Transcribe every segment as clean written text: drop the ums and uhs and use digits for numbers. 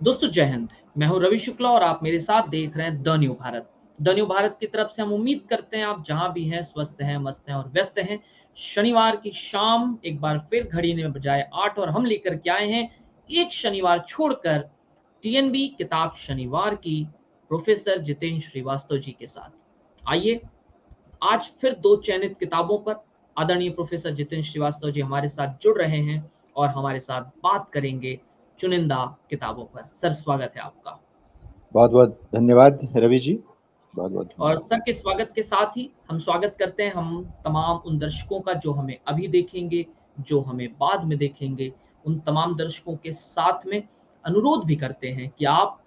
दोस्तों जय हिंद। मैं हूं रवि शुक्ला और आप मेरे साथ देख रहे हैं the new Bharat. The new Bharat की तरफ से हम उम्मीद करते हैं आप जहां भी हैं स्वस्थ हैं, मस्त हैं और व्यस्त हैं। शनिवार की शाम एक बार फिर घड़ी ने बजाए 8 और हम लेकर के आए हैं एक शनिवार छोड़कर टीएनबी किताब शनिवार की प्रोफेसर जितेंद्र श्रीवास्तव जी के साथ। आइए आज फिर दो चयनित किताबों पर आदरणीय प्रोफेसर जितेंद्र श्रीवास्तव जी हमारे साथ जुड़ रहे हैं और हमारे साथ बात करेंगे चुनिंदा किताबों पर। सर स्वागत है आपका। बहुत बहुत धन्यवाद रवि जी। बहुत बहुत और धन्यवाद। सर के स्वागत के साथ ही हम स्वागत करते हैं हम तमाम उन दर्शकों का जो हमें अभी देखेंगे, जो हमें बाद में देखेंगे। उन तमाम दर्शकों के साथ में अनुरोध भी करते हैं कि आप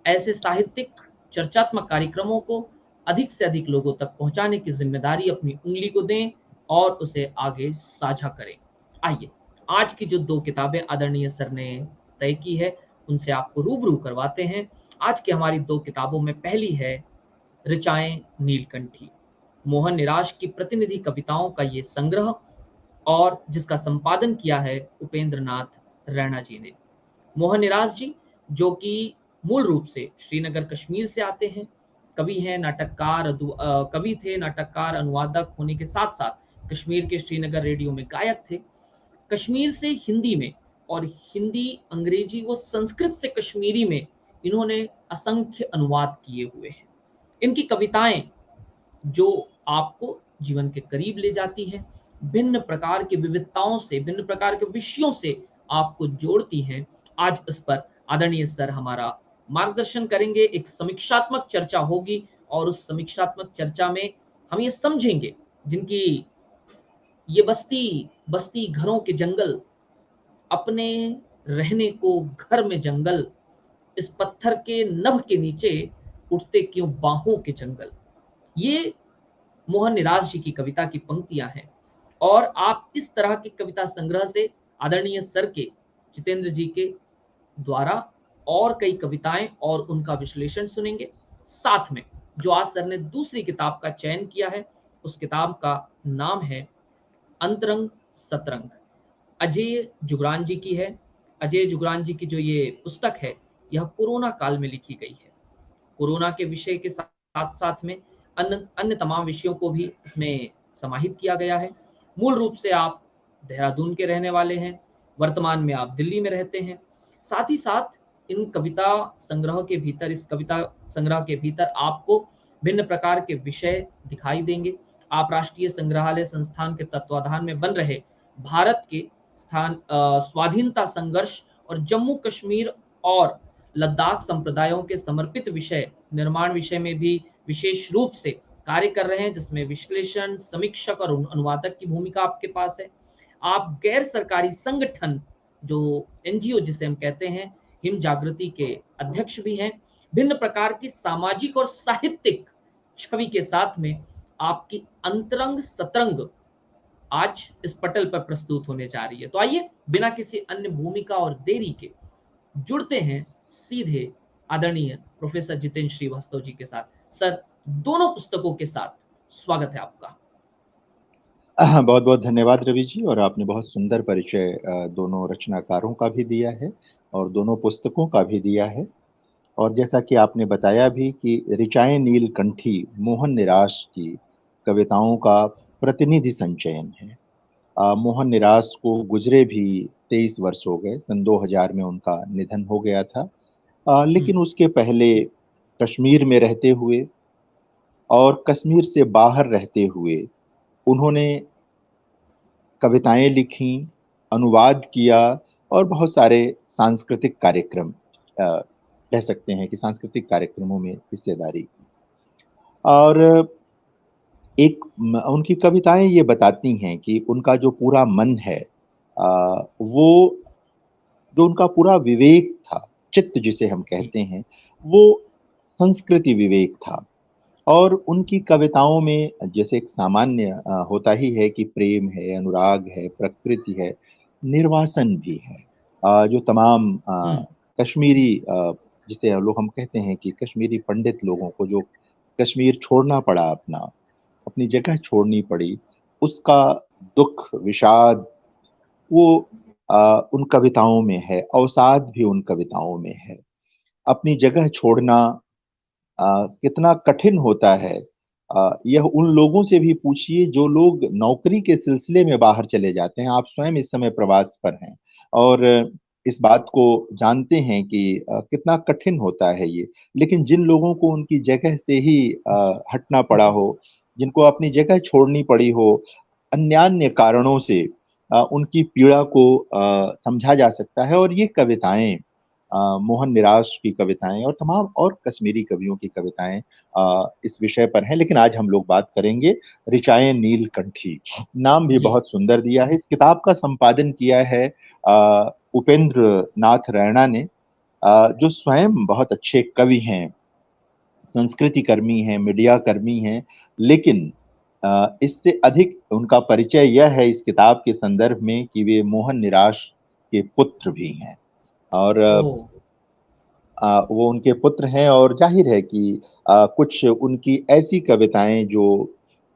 ऐसे साहित्यिक चर्चात्मक कार्यक्रमों को अधिक से अधिक लोगों तक पहुंचाने की जिम्मेदारी अपनी उंगली को दें और उसे आगे साझा करें। आइए आज की जो दो किताबें आदरणीय सर ने तय की है उनसे आपको रूबरू करवाते हैं। आज की हमारी दो किताबों में पहली है ऋचाएं नीलकंठी, मोहन निराश की प्रतिनिधि कविताओं का ये संग्रह और जिसका संपादन किया है उपेंद्र नाथ रैना जी ने। मोहन निराश जी जो कि मूल रूप से श्रीनगर कश्मीर से आते हैं, कवि हैं, नाटककार, कवि थे, नाटककार, अनुवादक होने के साथ साथ कश्मीर के श्रीनगर रेडियो में गायक थे। कश्मीर से हिंदी में और हिंदी, अंग्रेजी व संस्कृत से कश्मीरी में इन्होंने असंख्य अनुवाद किए हुए हैं। इनकी कविताएं जो आपको जीवन के करीब ले जाती हैं, भिन्न प्रकार की विविधताओं से, भिन्न प्रकार के विषयों से आपको जोड़ती हैं। आज इस पर आदरणीय सर हमारा मार्गदर्शन करेंगे, एक समीक्षात्मक चर्चा होगी और उस समीक्षात्मक चर्चा में हम ये समझेंगे जिनकी ये बस्ती बस्ती घरों के जंगल, अपने रहने को घर में जंगल, इस पत्थर के नभ के नीचे उठते क्यों बाहों के जंगल। ये मोहन निराश जी की कविता की पंक्तियां हैं और आप इस तरह की कविता संग्रह से आदरणीय सर के, जितेंद्र जी के द्वारा और कई कविताएं और उनका विश्लेषण सुनेंगे। साथ में जो आज सर ने दूसरी किताब का चयन किया है उस किताब का नाम है अंतरंग सतरंग, अजय जुगरान जी की है। अजय जुगरान जी की जो ये पुस्तक है यह कोरोना काल में लिखी गई है। कोरोना के विषय के साथ साथ में अन्य अन्य तमाम विषयों को भी इसमें समाहित किया गया है। मूल रूप से आप देहरादून के रहने वाले हैं, वर्तमान में आप दिल्ली में रहते हैं। साथ ही साथ इन कविता संग्रह के भीतर, इस कविता संग्रह के भीतर आपको भिन्न प्रकार के विषय दिखाई देंगे। आप राष्ट्रीय संग्रहालय संस्थान के तत्वाधान में बन रहे भारत के स्वाधीनता संघर्ष और जम्मू कश्मीर और लद्दाख संप्रदायों के समर्पित विषय निर्माण विषय में भी विशेष रूप से कार्य कर रहे हैं, जिसमें विश्लेषण, समीक्षक और अनुवादक की भूमिका आपके पास है। आप गैर सरकारी संगठन, जो एनजीओ जिसे हम कहते हैं, हिम जागृति के अध्यक्ष भी हैं। भिन्न प्रकार की सामाजिक और साहित्यिक छवि के साथ में आपकी अंतरंग सतरंग आज इस पटल पर प्रस्तुत होने जा रही है। तो आइए बिना किसी अन्य भूमिका और देरी के जुड़ते हैं सीधे आदरणीय प्रोफेसर जितेंद्र श्रीवास्तव जी के साथ। सर, दोनों पुस्तकों के साथ स्वागत है आपका। बहुत बहुत धन्यवाद रवि जी। और आपने बहुत सुंदर परिचय दोनों रचनाकारों का भी दिया है और दोनों पुस्तकों का भी दिया है। और जैसा कि आपने बताया भी कि ऋचाएं नीलकंठी मोहन निराश की कविताओं का प्रतिनिधि संचयन है। मोहन निराश को गुजरे भी 23 वर्ष हो गए। सन 2000 में उनका निधन हो गया था। लेकिन उसके पहले कश्मीर में रहते हुए और कश्मीर से बाहर रहते हुए उन्होंने कविताएं लिखी, अनुवाद किया और बहुत सारे सांस्कृतिक कार्यक्रम, कह सकते हैं कि सांस्कृतिक कार्यक्रमों में हिस्सेदारी की। और उनकी कविताएं ये बताती हैं कि उनका जो पूरा मन है, वो जो उनका पूरा विवेक था, चित्त जिसे हम जी। कहते हैं, वो संस्कृति विवेक था। और उनकी कविताओं में जैसे एक सामान्य होता ही है कि प्रेम है, अनुराग है, प्रकृति है, निर्वासन भी है। जो तमाम हम्म। कश्मीरी, जिसे लोग हम कहते हैं कि कश्मीरी पंडित लोगों को जो कश्मीर छोड़ना पड़ा, अपनी जगह छोड़नी पड़ी, उसका दुख, विषाद, वो उन कविताओं में है, अवसाद भी उन कविताओं में है। अपनी जगह छोड़ना कितना कठिन होता है। यह उन लोगों से भी पूछिए जो लोग नौकरी के सिलसिले में बाहर चले जाते हैं। आप स्वयं इस समय प्रवास पर हैं और इस बात को जानते हैं कि कितना कठिन होता है ये। लेकिन जिन लोगों को उनकी जगह से ही जी, हटना पड़ा जी, हो, जिनको अपनी जगह छोड़नी पड़ी हो, अन्यान्य कारणों से उनकी पीड़ा को समझा जा सकता है। और ये कविताएँ मोहन निराश की कविताएँ और तमाम और कश्मीरी कवियों की कविताएँ इस विषय पर हैं। लेकिन आज हम लोग बात करेंगे ऋचाएँ नीलकंठी। नाम भी जी, बहुत सुंदर दिया है। इस किताब का संपादन किया है उपेंद्र नाथ रैना ने, जो स्वयं बहुत अच्छे कवि हैं, संस्कृति कर्मी हैं, मीडिया कर्मी हैं। लेकिन इससे अधिक उनका परिचय यह है इस किताब के संदर्भ में कि वे मोहन निराश के पुत्र भी हैं। और ओह! वो उनके पुत्र हैं और ज़ाहिर है कि कुछ उनकी ऐसी कविताएँ जो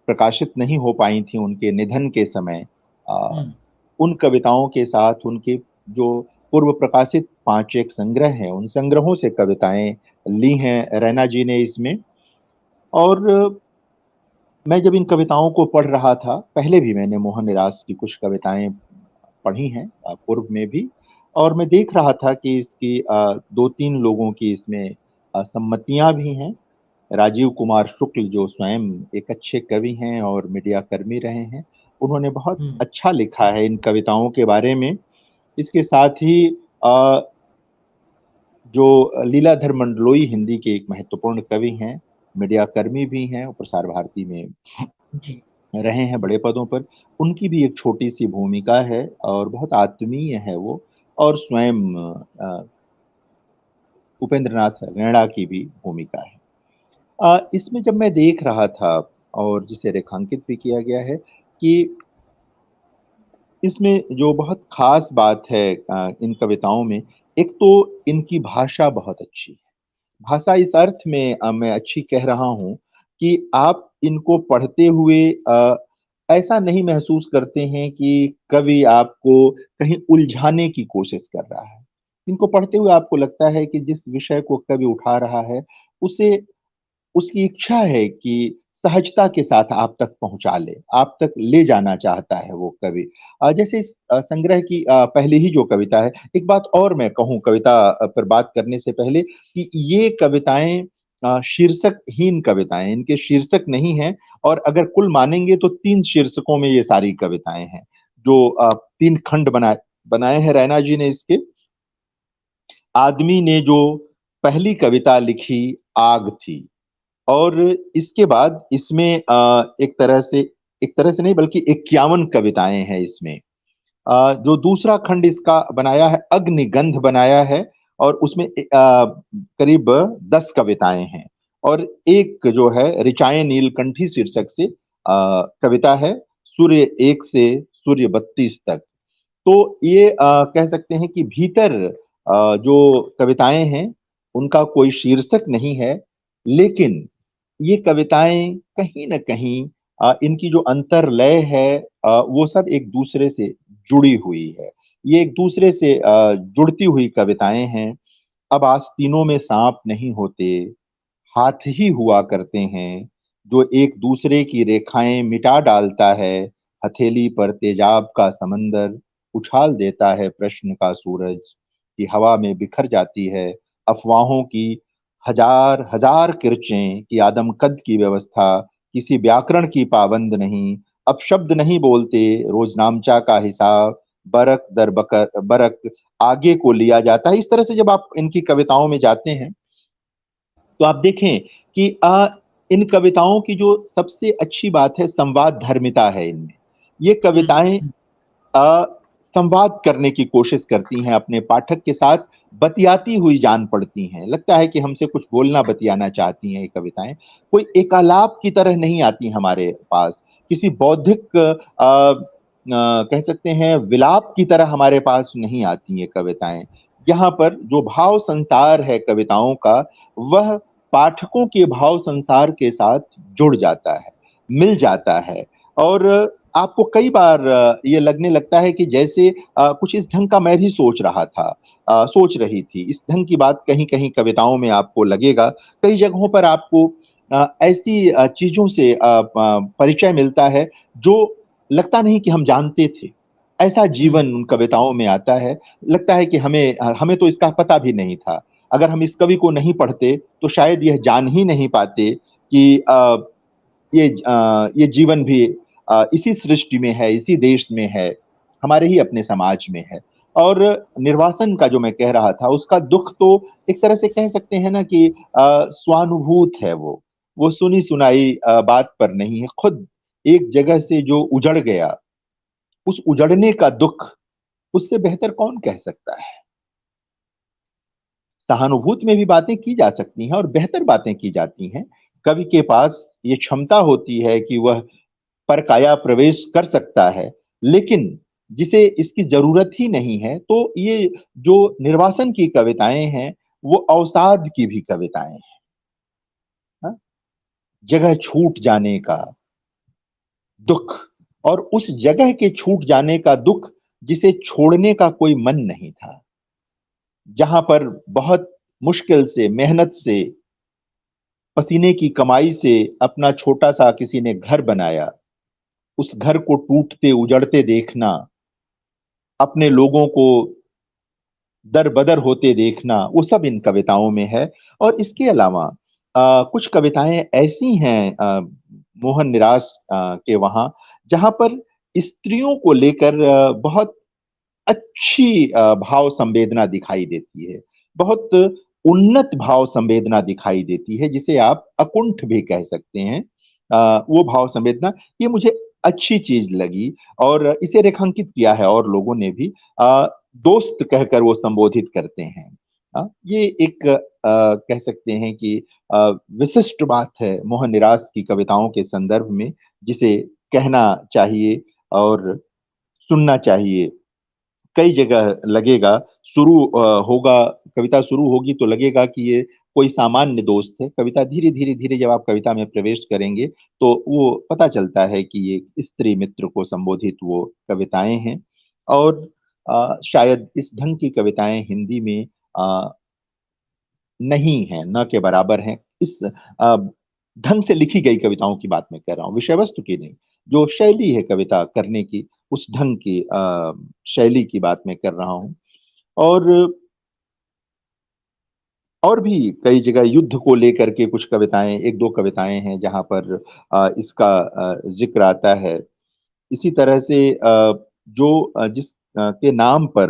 प्रकाशित नहीं हो पाई थीं उनके निधन के समय, अ, हुँ, उन कविताओं के साथ उनके जो पूर्व प्रकाशित 5 एक संग्रह हैं, उन संग्रहों से कविताएँ ली हैं रैना जी ने इसमें। और मैं जब इन कविताओं को पढ़ रहा था, पहले भी मैंने मोहन निराश की कुछ कविताएँ पढ़ी हैं पूर्व में भी, और मैं देख रहा था कि इसकी 2-3 लोगों की इसमें सम्मतियाँ भी हैं। राजीव कुमार शुक्ल जो स्वयं एक अच्छे कवि हैं और मीडिया कर्मी रहे हैं, उन्होंने बहुत हुँ, अच्छा लिखा है इन कविताओं के बारे में। इसके साथ ही अ, जो लीलाधर मंडलोई हिंदी के एक महत्वपूर्ण कवि हैं, मीडिया कर्मी भी हैं, वो प्रसार भारती में जी, रहे हैं बड़े पदों पर। उनकी भी एक छोटी-सी भूमिका है और बहुत आत्मीय है वो। और स्वयं उपेंद्र नाथ रैणा की भी भूमिका है। इसमें जब मैं देख रहा था और जिसे रेखांकित भी किया गया है कि इसमें जो बहुत ख़ास बात है इन कविताओं में, एक तो इनकी भाषा बहुत अच्छी है। भाषा इस अर्थ में मैं अच्छी कह रहा हूँ कि आप इनको पढ़ते हुए ऐसा नहीं महसूस करते हैं कि कवि आपको कहीं उलझाने की कोशिश कर रहा है। इनको पढ़ते हुए आपको लगता है कि जिस विषय को कवि उठा रहा है, उसे उसकी इच्छा है कि सहजता के साथ आप तक पहुँचा ले, आप तक ले जाना चाहता है वो कवि। जैसे इस संग्रह की पहली ही जो कविता है, एक बात और मैं कहूँ कविता पर बात करने से पहले कि ये कविताएँ शीर्षकहीन कविताएँ, इनके शीर्षक नहीं हैं। और अगर कुल मानेंगे तो 3 शीर्षकों में ये सारी कविताएँ हैं, जो 3 खंड बनाए हैं रैना जी ने इसके। आदमी ने जो पहली कविता लिखी आग थी। और इसके बाद इसमें एक तरह से नहीं बल्कि 51 कविताएँ हैं इसमें। जो दूसरा खंड इसका बनाया है अग्निगंध बनाया है और उसमें करीब 10 कविताएँ हैं। और एक जो है ऋचाएँ नीलकंठी शीर्षक से कविता है सूर्य 1 से सूर्य 32 तक। तो ये कह सकते हैं कि भीतर जो कविताएँ हैं, उनका कोई शीर्षक नहीं है, लेकिन ये कविताएँ कहीं न कहीं इनकी जो अंतर्लय है वो सब एक-दूसरे से जुड़ी हुई है। ये एक-दूसरे से जुड़ती हुई कविताएँ हैं। अब आस्तीनों में साँप नहीं होते, हाथ ही हुआ करते हैं, जो एक-दूसरे की रेखाएँ मिटा डालता है, हथेली पर तेजाब का समंदर उछाल देता है प्रश्न का सूरज, कि हवा में बिखर जाती है अफ़वाहों की हजार-हजार किरचें कि आदमकद की व्यवस्था किसी व्याकरण की पाबंद नहीं, अपशब्द नहीं बोलते, रोज़नामचा का हिसाब बरक दर बरक आगे को लिया जाता है। इस तरह से जब आप इनकी कविताओं में जाते हैं, तो आप देखें कि इन कविताओं की जो सबसे अच्छी बात है संवाद धर्मिता है इनमें। ये हुँ, कविताएँ हुँ, अ, संवाद करने की कोशिश करती हैं अपने पाठक के साथ, बतियाती हुई जान पड़ती हैं। लगता है कि हमसे कुछ बोलना बतियाना चाहती हैं ये कविताएँ। कोई एकालाप की तरह नहीं आती हमारे पास, किसी बौद्धिक कह सकते हैं विलाप की तरह हमारे पास नहीं आती ये कविताएँ। यहाँ पर जो भाव संसार है कविताओं का, वह पाठकों के भाव संसार के साथ जुड़ जाता है, मिल जाता है। और आपको कई बार ये लगने लगता है कि जैसे कुछ इस ढंग का मैं भी सोच रहा था, सोच रही थी। इस ढंग की बात कहीं-कहीं कविताओं में आपको लगेगा। कई जगहों पर आपको ऐसी चीज़ों से परिचय मिलता है जो लगता नहीं कि हम जानते थे। ऐसा हुँ, जीवन उन कविताओं में आता है, लगता है कि हमें तो इसका पता भी नहीं था। अगर हम इस कवि को नहीं पढ़ते, तो शायद यह जान ही नहीं पाते कि ये जीवन भी इसी सृष्टि में है, इसी देश में है, हमारे ही अपने समाज में है। और निर्वासन का जो मैं कह रहा था, उसका दुःख तो एक तरह से कह सकते हैं ना कि स्वानुभूत है वो। वो सुनी-सुनाई बात पर नहीं है, खुद एक जगह से जो उजड़ गया, उस उजड़ने का दुःख, उससे बेहतर कौन कह सकता है? सहानुभूति में भी बातें की जा सकती हैं और बेहतर बातें की जाती हैं। कवि के पास ये क्षमता होती है कि वह परकाया प्रवेश कर सकता है, लेकिन जिसे इसकी ज़रूरत ही नहीं है, तो ये जो निर्वासन की कविताएँ हैं, वो अवसाद की भी कविताएँ हैं, हाँ? जगह छूट जाने का दुःख और उस जगह के छूट जाने का दुःख, जिसे छोड़ने का कोई मन नहीं था। जहाँ पर बहुत मुश्किल से, मेहनत से, पसीने की कमाई से अपना छोटा-सा किसी ने घर बनाया, उस घर को टूटते, उजड़ते देखना, अपने लोगों को दर-बदर होते देखना, वो सब इन कविताओं में है। और इसके अलावा कुछ कविताएँ ऐसी हैं मोहन निराश के वहाँ, जहाँ पर स्त्रियों को लेकर बहुत अच्छी भाव संवेदना दिखाई देती है। बहुत उन्नत भाव संवेदना दिखाई देती है, जिसे आप अकुंठ भी कह सकते हैं। वो भाव संवेदना, ये मुझे अच्छी चीज़ लगी और इसे रेखांकित किया है और लोगों ने भी। दोस्त कहकर वो संबोधित करते हैं। ये एक कह सकते हैं कि अ, विशिष्ट बात है मोहन निराश की कविताओं के संदर्भ में, जिसे कहना चाहिए और सुनना चाहिए। कई जगह लगेगा होगा, कविता शुरू होगी तो लगेगा कि ये कोई सामान्य दोस्त है। कविता धीरे-धीरे जब आप कविता में प्रवेश करेंगे, तो वो पता चलता है कि ये स्त्री मित्र को संबोधित वो कविताएँ हैं। और शायद इस ढंग की कविताएँ हिंदी में अ, नहीं हैं, ना के बराबर हैं। इस ढंग से लिखी गई कविताओं की बात मैं कर रहा हूँ, विषय वस्तु की नहीं। जो शैली है कविता करने की, उस ढंग की शैली की बात मैं कर रहा हूँ। और और भी कई जगह युद्ध को लेकर के कुछ कविताएँ 1-2 कविताएँ हैं जहाँ पर इसका ज़िक्र आता है। इसी तरह से जिस के नाम पर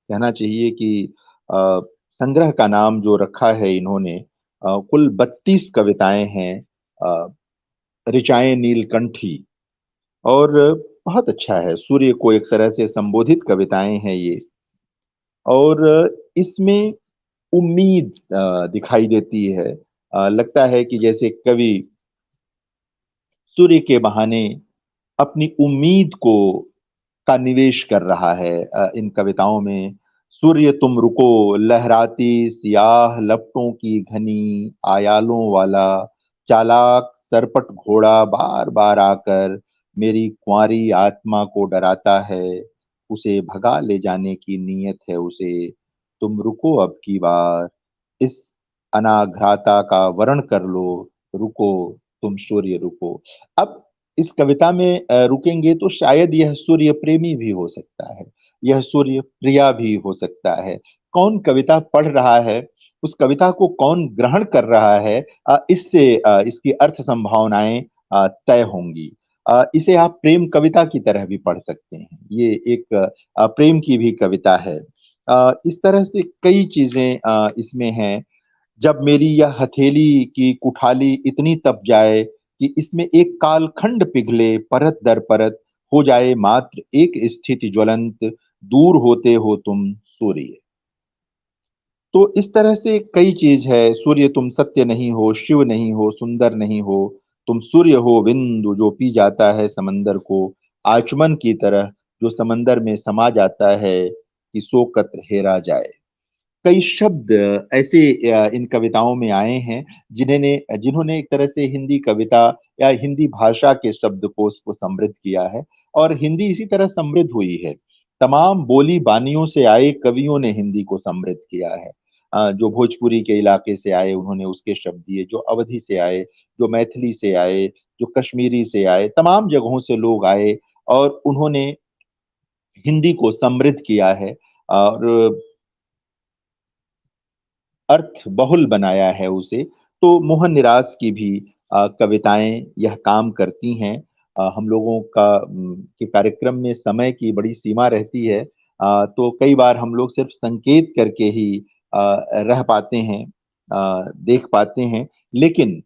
कहना चाहिए कि संग्रह का नाम जो रखा है इन्होंने, कुल 32 कविताएँ हैं, अ, ऋचाएँ नीलकंठी। और बहुत अच्छा है, सूर्य को एक तरह से संबोधित कविताएँ हैं ये। और इसमें उम्मीद दिखाई देती है। लगता है कि जैसे कवि सूर्य के बहाने अपनी उम्मीद को का निवेश कर रहा है इन कविताओं में। सूर्य तुम रुको, लहराती सियाह लपटों की घनी आयालों वाला चालाक सरपट घोड़ा बार-बार आकर मेरी कुँवारी आत्मा को डराता है, उसे भगा ले जाने की नीयत है उसे। तुम रुको अब की बार, इस अनाघ्राता का वरण कर लो, रुको तुम सूर्य रुको। अब इस कविता में रुकेंगे तो शायद यह सूर्य प्रेमी भी हो सकता है, यह सूर्य प्रिया भी हो सकता है। कौन कविता पढ़ रहा है, उस कविता को कौन ग्रहण कर रहा है, इससे इसकी अर्थ संभावनाएँ तय होंगी। इसे आप प्रेम कविता की तरह भी पढ़ सकते हैं। ये एक प्रेम की भी कविता है। इस तरह से कई चीज़ें इसमें हैं। जब मेरी यह हथेली की कुठाली इतनी तप जाए कि इसमें एक कालखंड पिघले परत दर परत, हो जाए मात्र एक स्थिति ज्वलंत, दूर होते हो तुम सूर्य। तो इस तरह से कई चीज़ है, सूर्य तुम सत्य नहीं हो, शिव नहीं हो, सुंदर नहीं हो, तुम सूर्य हो बिंदु जो पी जाता है समंदर को, आचमन की तरह जो समंदर में समा जाता है कि सोकत हेरा जाए। कई शब्द ऐसे इन कविताओं में आए हैं जिन्होंने एक तरह से हिंदी कविता या हिंदी भाषा के शब्दकोश को समृद्ध किया है। और हिंदी इसी तरह समृद्ध हुई है। तमाम बोली बानियों से आए कवियों ने हिंदी को समृद्ध किया है। जो भोजपुरी के इलाके से आए उन्होंने उसके शब्द दिए, जो अवधी से आए, जो मैथिली से आए, जो कश्मीरी से आए, तमाम जगहों से लोग आए और उन्होंने हिंदी को समृद्ध किया है और अर्थ बहुल बनाया है उसे। तो मोहन निराश की भी कविताएं यह काम करती हैं। हम लोगों का के कार्यक्रम में समय की बड़ी सीमा रहती है, तो कई बार हम लोग सिर्फ संकेत करके ही रह पाते हैं, देख पाते हैं। लेकिन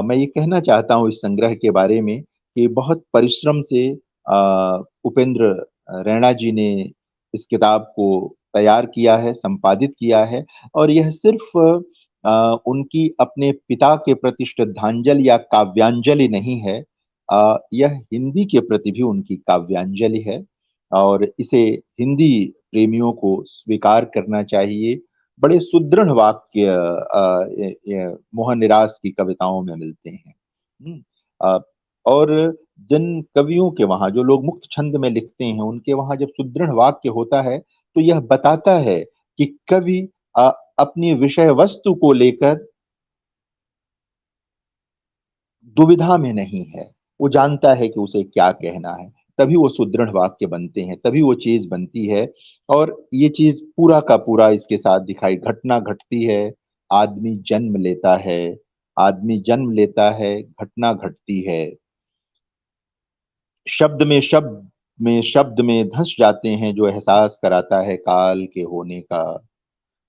मैं ये कहना चाहता हूँ इस संग्रह के बारे में कि बहुत परिश्रम से उपेंद्र रैना जी ने इस किताब को तैयार किया है, संपादित किया है और यह सिर्फ उनकी अपने पिता के प्रति श्रद्धांजलि या काव्यांजलि नहीं है, यह हिंदी के प्रति भी उनकी काव्यांजलि है और इसे हिंदी प्रेमियों को स्वीकार करना चाहिए। बड़े सुदृढ़ वाक्य मोहन निराश की कविताओं में मिलते हैं। अ, और जिन कवियों के वहां, जो लोग मुक्त छंद में लिखते हैं, उनके वहां जब सुदृढ़ वाक्य होता है तो यह बताता है कि कवि अपनी विषय वस्तु को लेकर दुविधा में नहीं है। वो जानता है कि उसे क्या कहना है, तभी वो सुदृढ़ वाक्य बनते हैं, तभी वो चीज बनती है। और ये चीज पूरा का पूरा इसके साथ दिखाई, घटना घटती है, आदमी जन्म लेता है, आदमी जन्म लेता है, घटना घटती है, शब्द में धंस जाते हैं जो एहसास कराता है काल के होने का।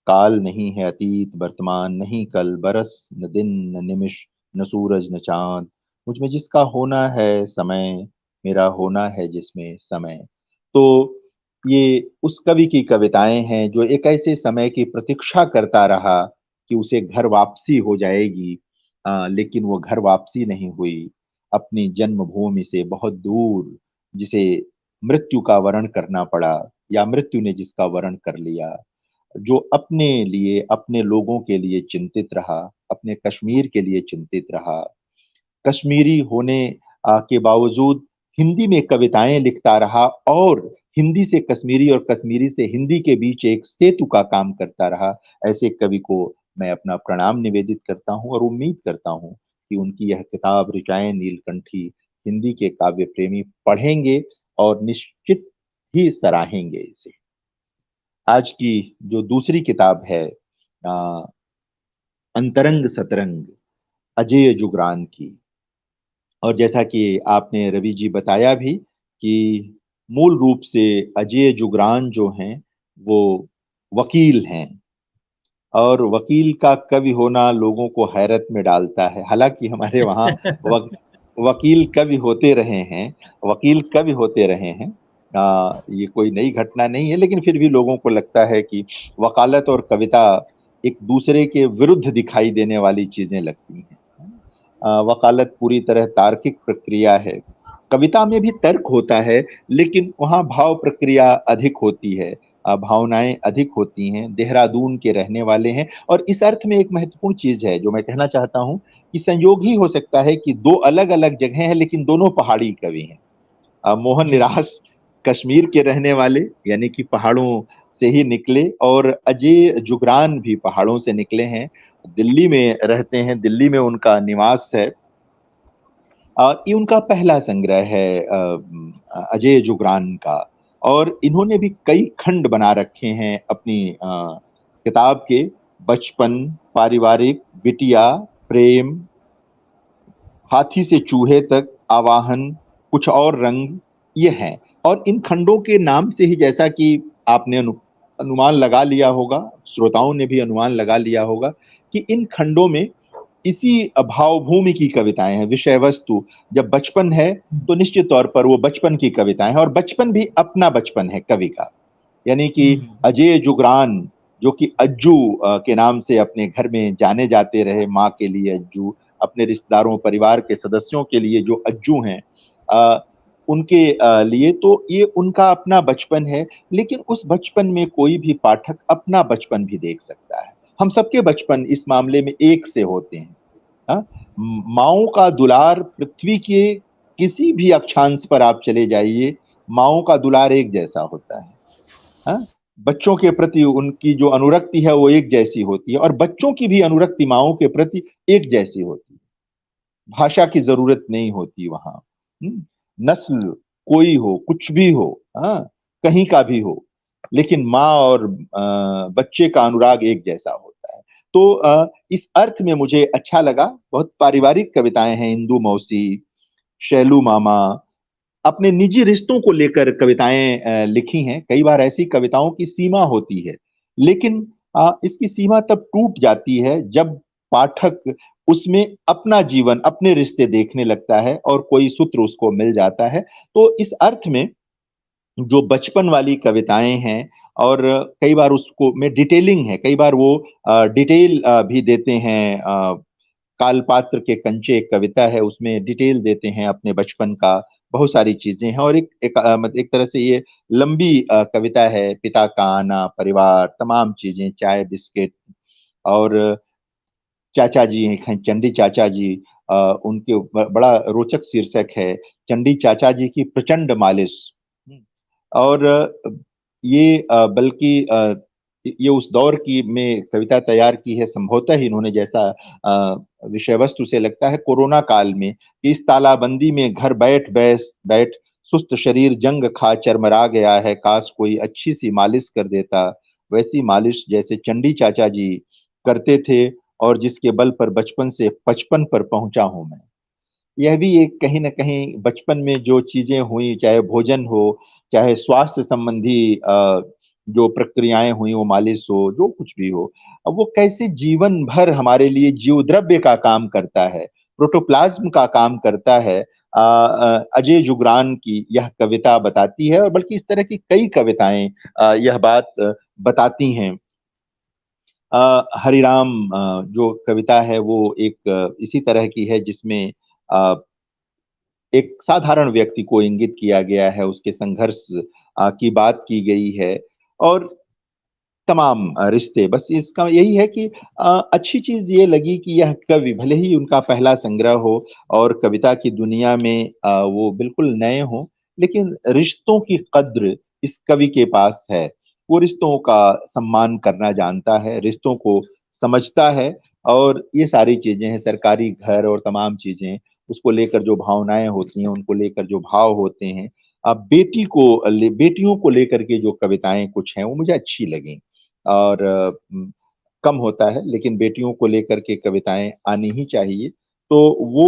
काल नहीं है अतीत वर्तमान, नहीं कल, बरस न दिन न निमिष, न सूरज न चांद, मुझ में जिसका होना है समय, मेरा होना है जिसमें समय। तो ये उस कवि की कविताएं हैं जो एक ऐसे समय की प्रतीक्षा करता रहा कि उसे घर वापसी हो जाएगी, लेकिन वो घर वापसी नहीं हुई। अपनी जन्मभूमि से बहुत दूर, जिसे मृत्यु का वरण करना पड़ा या मृत्यु ने जिसका वरण कर लिया, जो अपने लिए, अपने लोगों के लिए चिंतित रहा, अपने कश्मीर के लिए चिंतित रहा, कश्मीरी होने के बावजूद हिंदी में कविताएं लिखता रहा और हिंदी से कश्मीरी और कश्मीरी से हिंदी के बीच एक सेतु का काम करता रहा। ऐसे कवि को मैं अपना प्रणाम निवेदित करता हूं और उम्मीद करता हूं कि उनकी यह किताब ऋचाएं नीलकंठी हिंदी के काव्य प्रेमी पढ़ेंगे और निश्चित ही सराहेंगे इसे। आज की जो दूसरी किताब है, अ, अंतरंग सतरंग, अजय जुगरान की। और जैसा कि आपने रवि जी बताया भी कि मूल रूप से अजय जुगरान जो हैं वो वकील हैं और वकील का कवि होना लोगों को हैरत में डालता है। हालांकि हमारे वहाँ वकील कवि होते रहे हैं, वकील कवि होते रहे हैं। ये कोई नई घटना नहीं है, लेकिन फिर भी लोगों को लगता है कि वकालत और कविता एक दूसरे के विरुद्ध दिखाई देने वाली चीजें लगती हैं। वकालत पूरी तरह तार्किक प्रक्रिया है, कविता में भी तर्क होता है, लेकिन वहाँ भाव प्रक्रिया अधिक होती है, भावनाएं अधिक होती हैं। देहरादून के रहने वाले हैं और इस अर्थ में एक महत्वपूर्ण चीज है जो मैं कहना चाहता हूँ कि संयोग ही हो सकता है कि दो अलग अलग जगह हैं लेकिन दोनों पहाड़ी कवि हैं। मोहन जी निराश कश्मीर के रहने वाले यानी कि पहाड़ों से ही निकले और अजय जुगरान भी पहाड़ों से निकले हैं, दिल्ली में रहते हैं, दिल्ली में उनका निवास है। ये उनका पहला संग्रह है अजय जुगरान का और इन्होंने भी कई खंड बना रखे हैं अपनी किताब के। बचपन, पारिवारिक, बिटिया, प्रेम, हाथी से चूहे तक, आवाहन, कुछ और रंग, ये हैं। और इन खंडों के नाम से ही जैसा कि आपने अनुमान लगा लिया होगा, श्रोताओं ने भी अनुमान लगा लिया होगा कि इन खंडों में इसी भावभूमि की कविताएं हैं। विषय वस्तु जब बचपन है तो निश्चित तौर पर वो बचपन की कविताएं हैं और बचपन भी अपना बचपन है कवि का। यानी कि अजय जुगरान जो कि अज्जू के नाम से अपने घर में जाने जाते रहे, माँ के लिए अज्जू, अपने रिश्तेदारों परिवार के सदस्यों के लिए जो अज्जू हैं, उनके लिए तो ये उनका अपना बचपन है। लेकिन उस बचपन में कोई भी पाठक अपना बचपन भी देख सकता है। हम सबके बचपन इस मामले में एक से होते हैं। हाँ? माओ का दुलार पृथ्वी के किसी भी अक्षांश पर आप चले जाइए, माँओं का दुलार एक जैसा होता है। हाँ? बच्चों के प्रति उनकी जो अनुरक्ति है वो एक जैसी होती है और बच्चों की भी अनुरक्ति माँओं के प्रति एक जैसी होती है। भाषा की ज़रूरत नहीं होती वहाँ। नस्ल कोई हो, कुछ भी हो, हाँ? कहीं का भी हो, लेकिन माँ और बच्चे का अनुराग एक जैसा होता है। तो इस अर्थ में मुझे अच्छा लगा, बहुत पारिवारिक कविताएँ हैं, इंदु मौसी, शैलू मामा, अपने निजी रिश्तों को लेकर कविताएँ लिखी हैं। कई बार ऐसी कविताओं की सीमा होती है, लेकिन इसकी सीमा तब टूट जाती है जब पाठक उसमें अपना जीवन, अपने रिश्ते देखने लगता है और कोई सूत्र उसको मिल जाता है। तो इस अर्थ में जो बचपन वाली कविताएँ हैं और कई बार उसको में डिटेलिंग है, कई बार वो डिटेल भी देते हैं। कालपात्र के कंचे एक कविता है, उसमें डिटेल देते हैं अपने बचपन का, बहुत सारी चीज़ें हैं और एक तरह से ये लंबी कविता है, पिता का आना, परिवार, तमाम चीज़ें, चाय, बिस्किट और चाचा जी हैं, चंडी चाचा जी, उनके बड़ा रोचक शीर्षक है, चंडी चाचा जी की प्रचंड मालिश। और ये बल्कि ये उस दौर की में कविता तैयार की है, संभवतः ही इन्होंने, जैसा विषय वस्तु से लगता है, कोरोना काल में, कि इस तालाबंदी में घर बैठ बैस बैठ सुस्त शरीर जंग खा चरमरा गया है, काश कोई अच्छी सी मालिश कर देता, वैसी मालिश जैसे चंडी चाचा जी करते थे और जिसके बल पर बचपन से 55 पर पहुंचा हूं मैं। यह भी एक कहीं न कहीं बचपन में जो चीज़ें हुई, चाहे भोजन हो, चाहे स्वास्थ्य संबंधी जो प्रक्रियाएँ हुई, वो मालिश हो, जो कुछ भी हो, अब वो कैसे जीवन भर हमारे लिए जीवद्रव्य का काम करता है, प्रोटोप्लाज़्म का काम करता है। अजय जुगरान की यह कविता बताती है और बल्कि इस तरह की कई कविताएँ यह बात बताती हैं। हरिराम जो कविता है वो एक इसी तरह की है, जिसमें अ, एक साधारण व्यक्ति को इंगित किया गया है, उसके संघर्ष की बात की गई है और तमाम रिश्ते, बस इसका यही है कि अच्छी चीज़ ये लगी कि यह कवि भले ही उनका पहला संग्रह हो और कविता की दुनिया में वो बिल्कुल नए हों, लेकिन रिश्तों की कद्र इस कवि के पास है। वो रिश्तों का सम्मान करना जानता है, रिश्तों को समझता है और ये सारी चीज़ें हैं, सरकारी घर और तमाम चीज़ें, उसको लेकर जो भावनाएँ होती हैं, उनको लेकर जो भाव होते हैं। बेटियों को लेकर के जो कविताएँ कुछ हैं, वो मुझे अच्छी लगीं। और कम होता है, लेकिन बेटियों को लेकर के कविताएँ आनी ही चाहिए। तो वो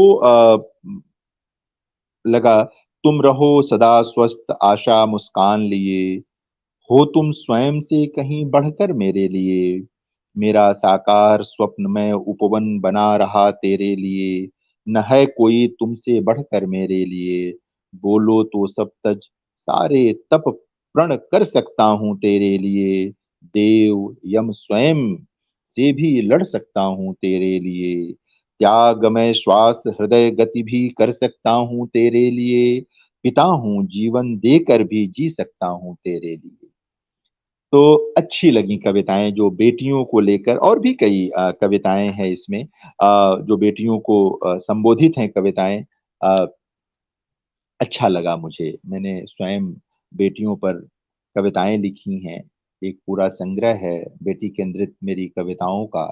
लगा, तुम रहो सदा स्वस्थ आशा मुस्कान लिए, हो तुम स्वयं से कहीं बढ़कर मेरे लिए, मेरा साकार स्वप्न मैं उपवन बना रहा तेरे लिए, न है कोई तुमसे बढ़कर मेरे लिए, बोलो तो सब तज सारे तप प्रण कर सकता हूँ तेरे लिए, देव यम स्वयं से भी लड़ सकता हूँ तेरे लिए, त्याग मैं श्वास हृदय गति भी कर सकता हूँ तेरे लिए, पिता हूँ जीवन देकर भी जी सकता हूँ तेरे लिए। तो अच्छी लगी कविताएँ जो बेटियों को लेकर, और भी कई कविताएँ हैं इसमें जो बेटियों को संबोधित हैं कविताएँ। अ, अच्छा लगा मुझे। मैंने स्वयं बेटियों पर कविताएँ लिखी हैं। एक पूरा संग्रह है बेटी केंद्रित मेरी कविताओं का।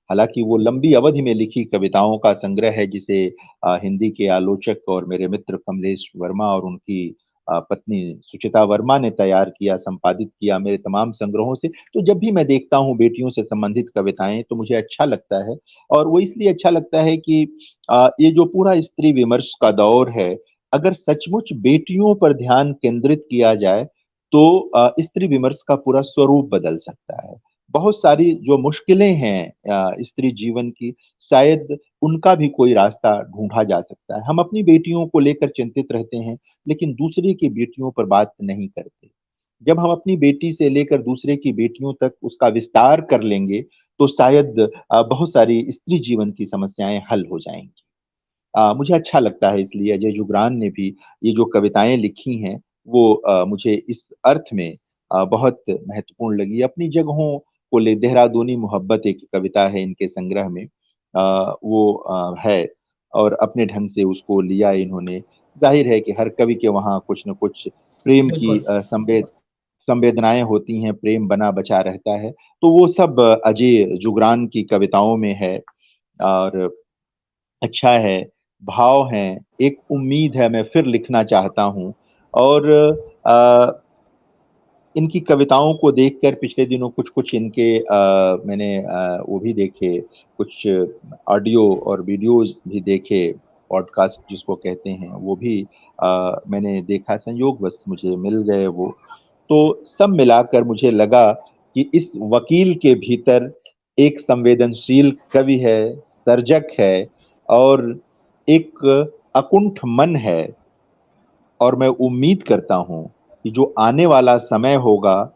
हालाँकि वो लंबी अवधि में लिखी कविताओं का संग्रह है, जिसे हिंदी के आलोचक और मेरे मित्र कमलेश वर्मा और उनकी पत्नी सुचिता वर्मा ने तैयार किया, संपादित किया मेरे तमाम संग्रहों से। तो जब भी मैं देखता हूँ बेटियों से संबंधित कविताएँ, तो मुझे अच्छा लगता है और वो इसलिए अच्छा लगता है कि ये जो पूरा स्त्री विमर्श का दौर है, अगर सचमुच बेटियों पर ध्यान केंद्रित किया जाए, तो स्त्री विमर्श का पूरा स्वरूप बदल सकता है। बहुत सारी जो मुश्किलें हैं स्त्री जीवन की, शायद उनका भी कोई रास्ता ढूँढा जा सकता है। हम अपनी बेटियों को लेकर चिंतित रहते हैं, लेकिन दूसरे की बेटियों पर बात नहीं करते। जब हम अपनी बेटी से लेकर दूसरे की बेटियों तक उसका विस्तार कर लेंगे, तो शायद बहुत सारी स्त्री जीवन की समस्याएँ हल हो जाएँगी। मुझे अच्छा लगता है, इसलिए अजय जुगरान ने भी ये जो कविताएँ लिखी हैं, वो मुझे इस अर्थ में बहुत महत्वपूर्ण लगी। अपनी जगहों को ले देहरादूनी मोहब्बत एक कविता है इनके संग्रह में। वो है और अपने ढंग से उसको लिया इन्होंने। जाहिर है कि हर कवि के वहाँ कुछ न कुछ प्रेम की बिल्कुल। संवेदनाएं होती हैं, प्रेम बना बचा रहता है। तो वो सब अजय जुगरान की कविताओं में है। और अच्छा है, भाव हैं, एक उम्मीद है, मैं फिर लिखना चाहता हूँ। और अ, इनकी कविताओं को देखकर पिछले दिनों कुछ-कुछ इनके मैंने वो भी देखे, कुछ ऑडियो और वीडियोज़ भी देखे, पॉडकास्ट जिसको कहते हैं, वो भी मैंने देखा, संयोगवश मुझे मिल गए वो। तो सब मिलाकर मुझे लगा कि इस वकील के भीतर एक संवेदनशील कवि है, सर्जक है और एक अकुंठ मन है। और मैं उम्मीद करता हूँ कि जो आने वाला समय होगा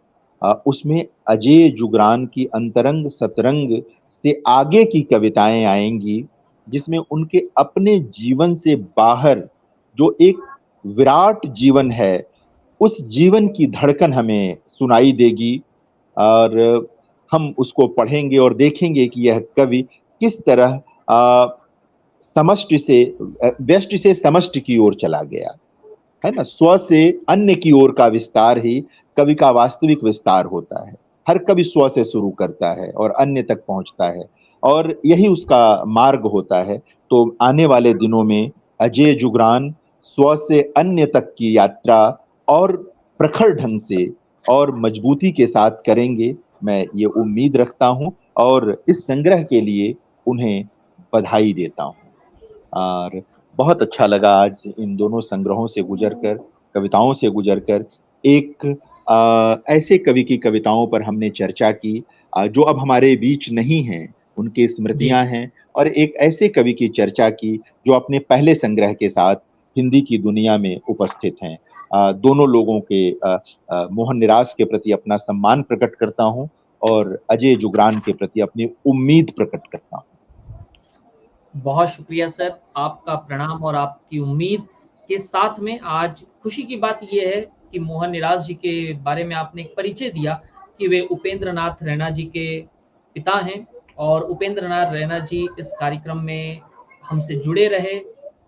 उसमें अजय जुगरान की अंतरंग सतरंग से आगे की कविताएं आएंगी, जिसमें उनके अपने जीवन से बाहर जो एक विराट जीवन है, उस जीवन की धड़कन हमें सुनाई देगी। और हम उसको पढ़ेंगे और देखेंगे कि यह कवि किस तरह समष्टि से व्यष्टि से समष्टि की ओर चला गया, है ना? स्व से अन्य की ओर का विस्तार ही कवि का वास्तविक विस्तार होता है। हर कवि स्व से शुरू करता है और अन्य तक पहुंचता है, और यही उसका मार्ग होता है। तो आने वाले दिनों में अजय जुगरान स्व से अन्य तक की यात्रा और प्रखर ढंग से और मजबूती के साथ करेंगे, मैं ये उम्मीद रखता हूं। और इस संग्रह के लिए उन्हें बधाई देता हूं। और बहुत अच्छा लगा आज इन दोनों संग्रहों से गुजरकर, कविताओं से गुजरकर। एक ऐसे कवि की कविताओं पर हमने चर्चा की जो अब हमारे बीच नहीं हैं, उनकी जी। स्मृतियां हैं। और एक ऐसे कवि की चर्चा की जो अपने पहले संग्रह के साथ हिंदी की दुनिया में उपस्थित हैं। दोनों लोगों के मोहन निराश के प्रति अपना सम्मान प्रकट करता हूं और अजय जुगरान के प्रति अपनी उम्मीद प्रकट करता हूं। बहुत शुक्रिया सर, आपका प्रणाम और आपकी उम्मीद के साथ में आज खुशी की बात ये है कि मोहन निराश जी के बारे में आपने एक परिचय दिया कि वे उपेंद्र नाथ रैना जी के पिता हैं और उपेंद्र नाथ रैना जी इस कार्यक्रम में हमसे जुड़े रहे,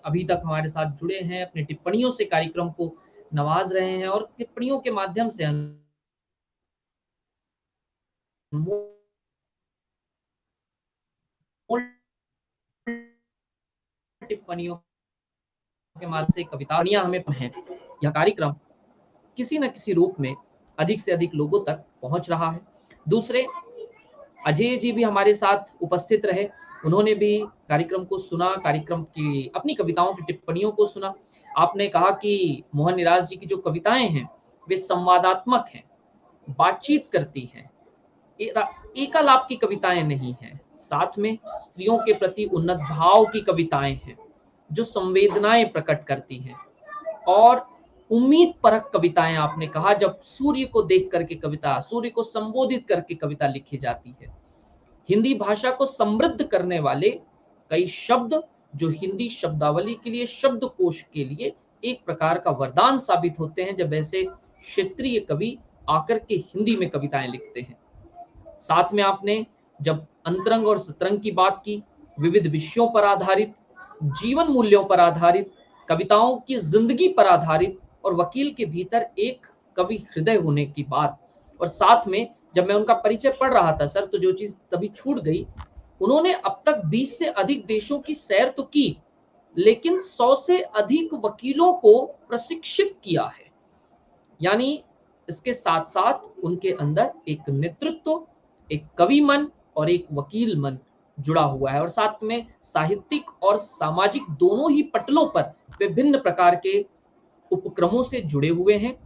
अभी तक हमारे साथ जुड़े हैं, अपनी टिप्पणियों से कार्यक्रम को नवाज रहे हैं और टिप्पणियों के माध्यम से अनमोल टिप्पणियों के माध्यम से कविताएं हमें हैं। यह कार्यक्रम किसी न किसी रूप में अधिक से अधिक लोगों तक पहुंच रहा है। दूसरे, अजय जी भी हमारे साथ उपस्थित रहे, उन्होंने भी कार्यक्रम को सुना, कार्यक्रम की अपनी कविताओं की टिप्पणियों को सुना। आपने कहा कि मोहन निराश जी की जो कविताएं हैं वे संवादात्मक हैं, बातचीत करती हैं, एकालाप की कविताएं नहीं हैं, साथ में स्त्रियों के प्रति उन्नत भाव की कविताएं हैं जो संवेदनाएं प्रकट करती हैं। और उम्मीद परक कविताएं आपने कहा, जब सूर्य को देख करके कविता, सूर्य को संबोधित करके कविता लिखी जाती है। हिंदी भाषा को समृद्ध करने वाले कई शब्द जो हिंदी शब्दावली के लिए, शब्दकोश के लिए एक प्रकार का वरदान साबित होते हैं जब ऐसे क्षेत्रीय कवि आकर के हिंदी में कविताएं लिखते हैं। साथ में आपने जब अंतरंग और सतरंग की बात की, विविध विषयों पर आधारित, जीवन मूल्यों पर आधारित, कविताओं की जिंदगी पर आधारित और वकील के भीतर एक कवि हृदय होने की बात। और साथ में जब मैं उनका परिचय पढ़ रहा था सर, तो जो चीज तभी छूट गई, उन्होंने अब तक 20 से अधिक देशों की सैर तो की, लेकिन 100 से अधिक वकीलों को प्रशिक्षित किया है। यानी इसके साथ साथ उनके अंदर एक नेतृत्व, एक कवि मन और एक वकील मन जुड़ा हुआ है, और साथ में साहित्यिक और सामाजिक दोनों ही पटलों पर विभिन्न प्रकार के उपक्रमों से जुड़े हुए हैं।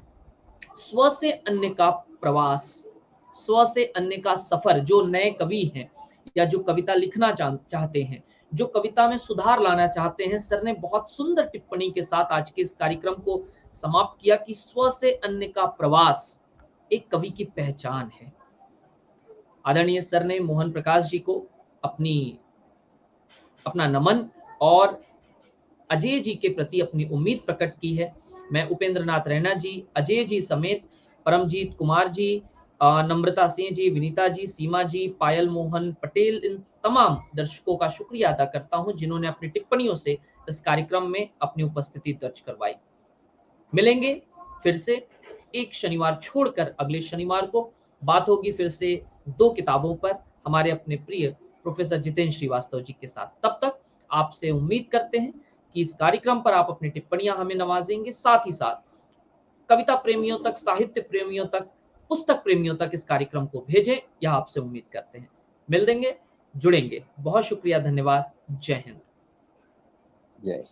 स्व से अन्य का प्रवास, स्व से अन्य का सफर, जो नए कवि हैं या जो कविता लिखना चाहते हैं, जो कविता में सुधार लाना चाहते हैं, सर ने बहुत सुंदर टिप्पणी के साथ आज के इस कार्यक्रम को समाप्त किया कि स्व से अन्य का प्रवास एक कवि की पहचान है। आदरणीय सर ने मोहन प्रकाश जी को अपनी अपना नमन और अजय जी के प्रति अपनी उम्मीद प्रकट की है। मैं उपेंद्र नाथ रैना जी, अजय जी समेत परमजीत कुमार जी, नम्रता सिंह जी, विनीता जी, सीमा जी, पायल मोहन पटेल, इन तमाम दर्शकों का शुक्रिया अदा करता हूं जिन्होंने अपनी टिप्पणियों से इस कार्यक्रम में अपनी उपस्थिति दर्ज करवाई। मिलेंगे फिर से एक शनिवार छोड़कर अगले शनिवार को। बात होगी फिर से 2 किताबों पर हमारे अपने प्रिय प्रोफेसर जितेंद्र श्रीवास्तव जी के साथ। तब तक आपसे उम्मीद करते हैं कि इस कार्यक्रम पर आप अपनी टिप्पणियां हमें नवाजेंगे, साथ ही साथ कविता प्रेमियों तक, साहित्य प्रेमियों तक, पुस्तक प्रेमियों तक इस कार्यक्रम को भेजें, यह आपसे उम्मीद करते हैं। मिल देंगे, जुड़ेंगे। बहुत शुक्रिया, धन्यवाद, जय हिंद। जय